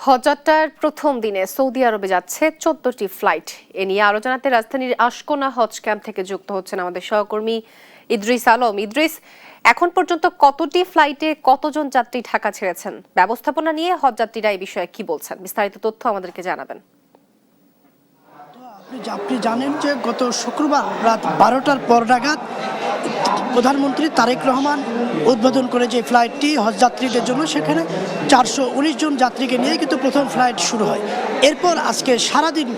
হজযাত্রার প্রথম দিনে সৌদি আরবে যাচ্ছে 14টি ফ্লাইট। এ নিয়ে আরো জানাতে রাজধানীর আশকোনা হজ ক্যাম্প থেকে যুক্ত হচ্ছেন আমাদের সহকর্মী ইদ্রিস আলম। ইদ্রিস, এখন পর্যন্ত কতটি ফ্লাইটে কতজন যাত্রী ঢাকা ছেড়েছেন? ব্যবস্থাপনা নিয়ে হজযাত্রীরা এই বিষয়ে কি বলছেন? বিস্তারিত তথ্য আমাদেরকে জানাবেন। আপনি জানেন যে গত শুক্রবার রাত 12টার পর নাগাদ প্রধানমন্ত্রী তারেক রহমান উদ্বোধন করে যে ফ্লাইটটি হজযাত্রীদের জন্য, সেখানে 419 জন যাত্রীকে নিয়ে কিন্তু প্রথম ফ্লাইট শুরু হয়। এরপর আজকে সারাদিন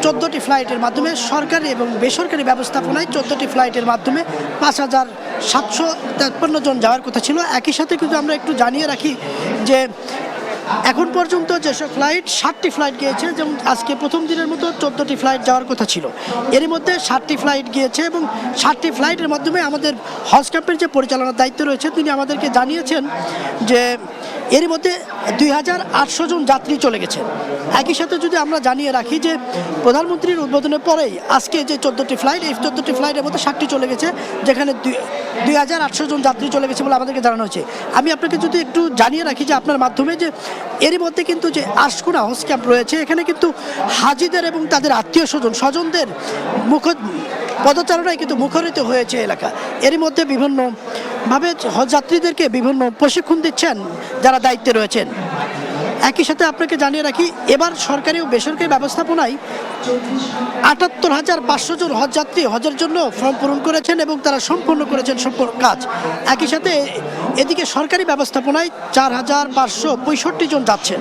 14টি ফ্লাইটের মাধ্যমে সরকারি এবং বেসরকারি ব্যবস্থাপনায় 14টি ফ্লাইটের মাধ্যমে 5,753 জন যাওয়ার কথা ছিল। একই সাথে কিন্তু আমরা একটু জানিয়ে রাখি যে এখন পর্যন্ত যেসব ফ্লাইট 60টি ফ্লাইট গিয়েছে, যেমন আজকে প্রথম দিনের মতো 14টি ফ্লাইট যাওয়ার কথা ছিল, এর মধ্যে 60টি ফ্লাইট গিয়েছে এবং 60টি ফ্লাইটের মাধ্যমে আমাদের হজ ক্যাম্পের যে পরিচালনার দায়িত্ব রয়েছে তিনি আমাদেরকে জানিয়েছেন যে এর মধ্যে 2,800 জন যাত্রী চলে গেছে। একই সাথে যদি আমরা জানিয়ে রাখি যে প্রধানমন্ত্রীর উদ্বোধনের পরেই আজকে যে 14টি ফ্লাইট, এই 14টি ফ্লাইটের মধ্যে 60টি চলে গেছে, যেখানে 2,800 জন যাত্রী চলে গেছে বলে আমাদেরকে জানানো হয়েছে। আমি আপনাকে যদি একটু জানিয়ে রাখি যে আপনার মাধ্যমে যে এরই মধ্যে কিন্তু যে আশকোনা হজ ক্যাম্প রয়েছে, এখানে কিন্তু হাজিদের এবং তাদের আত্মীয় স্বজনদের পদচারণায় কিন্তু মুখরিত হয়েছে এলাকা। এরই মধ্যে বিভিন্নভাবে হজযাত্রীদেরকে বিভিন্ন প্রশিক্ষণ দিচ্ছেন যারা দায়িত্বে রয়েছেন। একই সাথে আপনাকে জানিয়ে রাখি, এবার সরকারি ও বেসরকারি ব্যবস্থাপনায় 78,500 জন হজযাত্রী হজের জন্য ফর্ম পূরণ করেছেন এবং তারা সম্পন্ন করেছেন সম্পূর্ণ কাজ। একই সাথে এদিকে সরকারি ব্যবস্থাপনায় 4,565 জন যাচ্ছেন,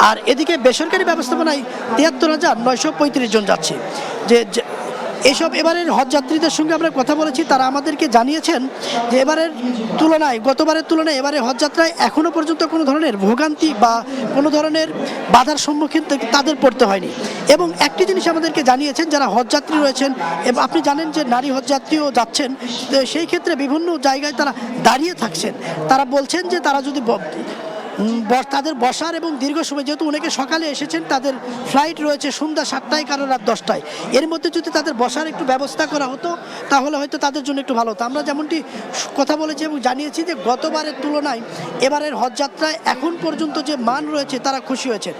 আর এদিকে বেসরকারি ব্যবস্থাপনায় 73,935 জন যাচ্ছে। যে এসব এবারের হজযাত্রীদের সঙ্গে আমরা কথা বলেছি, তারা আমাদেরকে জানিয়েছেন যে এবারের তুলনায়, গতবারের তুলনায় এবারে হজযাত্রায় এখনও পর্যন্ত কোনো ধরনের ভোগান্তি বা কোনো ধরনের বাধার সম্মুখীন তাদের পড়তে হয়নি। এবং একটি জিনিস আমাদেরকে জানিয়েছেন, যারা হজযাত্রী রয়েছেন, এবং আপনি জানেন যে নারী হজযাত্রীও যাচ্ছেন, তো সেই ক্ষেত্রে বিভিন্ন জায়গায় তারা দাঁড়িয়ে থাকছেন। তারা বলছেন যে তারা যদি তাদের বসার এবং দীর্ঘ সময়, যেহেতু অনেকে সকালে এসেছেন, তাদের ফ্লাইট রয়েছে সন্ধ্যা 7টায়, কারো রাত 10টায়, এর মধ্যে যদি তাদের বসার একটু ব্যবস্থা করা হতো তাহলে হয়তো তাদের জন্য একটু ভালো হতো। আমরা যেমনটি কথা বলেছি এবং জানিয়েছি যে গতবারের তুলনায় এবারের হজযাত্রায় এখন পর্যন্ত যে মান রয়েছে তারা খুশি হয়েছে।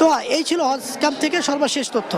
তো এই ছিল হজ ক্যাম্প থেকে সর্বশেষ তথ্য।